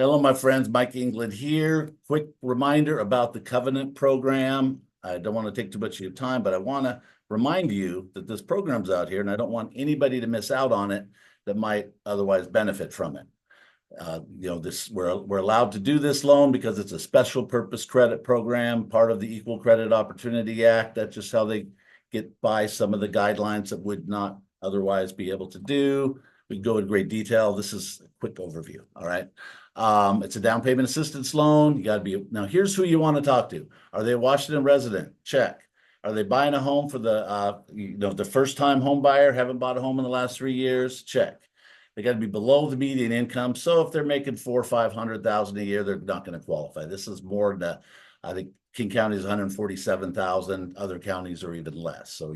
Hello, my friends. Mike England here. Quick reminder about the Covenant program. I don't want to take too much of your time, but I want to remind you that this program's out here, and I don't want anybody to miss out on it that might otherwise benefit from it. We're allowed to do this loan because it's a special purpose credit program, part of the Equal Credit Opportunity Act. That's just how they get by some of the guidelines that would not otherwise be able to do. We can go into great detail. This is a quick overview. All right. It's a down payment assistance loan. You got to be, now here's who you want to talk to. Are they a Washington resident? Check. Are they buying a home for the first time home buyer, haven't bought a home in the last 3 years? Check. They got to be below the median income. So if they're making $400,000 or $500,000 a year, they're not going to qualify. This is more than, I think King County is 147,000. Other counties are even less. So,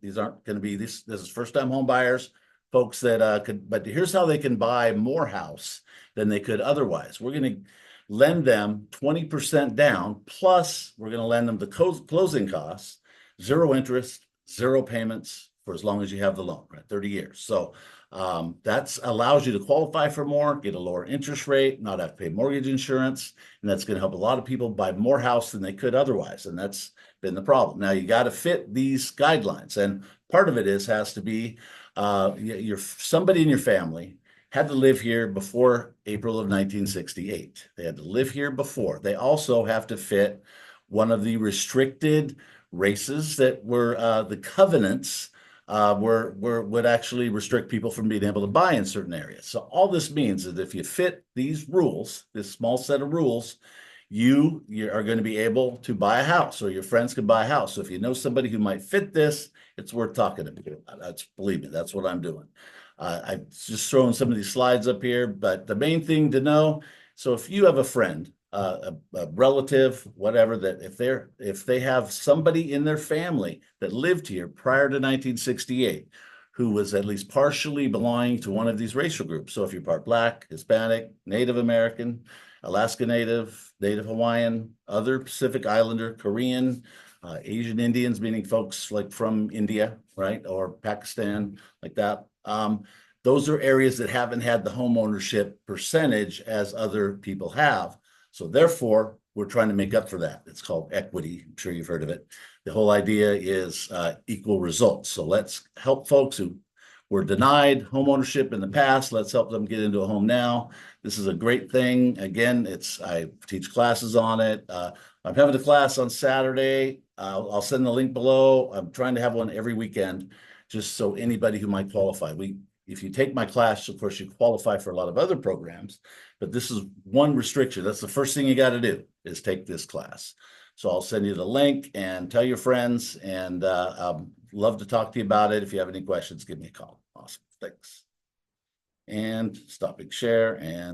these aren't going to be, this is first time home buyers, folks that could, but here's how they can buy more house than they could otherwise. We're going to lend them 20% down, plus we're going to lend them the closing costs, zero interest, zero payments for as long as you have the loan, right? 30 years. So that allows you to qualify for more, get a lower interest rate, not have to pay mortgage insurance. And that's going to help a lot of people buy more house than they could otherwise. And that's been the problem. Now you got to fit these guidelines. And part of it has to be somebody in your family had to live here before April of 1968. They had to live here before. They also have to fit one of the restricted races that were the covenants would actually restrict people from being able to buy in certain areas. So all this means is if you fit these rules, this small set of rules, you are going to be able to buy a house, or your friends can buy a house. So if you know somebody who might fit this, it's worth talking to me. Believe me, that's what I'm doing. I'm just throwing some of these slides up here, but the main thing to know, so if you have a friend, a relative, whatever, that if they have somebody in their family that lived here prior to 1968, who was at least partially belonging to one of these racial groups. So if you're part Black, Hispanic, Native American, Alaska Native, Native Hawaiian, other Pacific Islander, Korean, Asian Indians, meaning folks like from India, right? Or Pakistan, like that. Those are areas that haven't had the home ownership percentage as other people have. So therefore, we're trying to make up for that. It's called equity. I'm sure you've heard of it. The whole idea is equal results. So let's help folks who were denied home ownership in the past. Let's help them get into a home now. This is a great thing. Again, I teach classes on it. I'm having a class on Saturday. I'll send the link below. I'm trying to have one every weekend, just so anybody who might qualify. If you take my class, of course, you qualify for a lot of other programs, but this is one restriction. That's the first thing you got to do is take this class. So I'll send you the link and tell your friends, and I'd love to talk to you about it. If you have any questions, give me a call. Awesome. Thanks. And stopping share and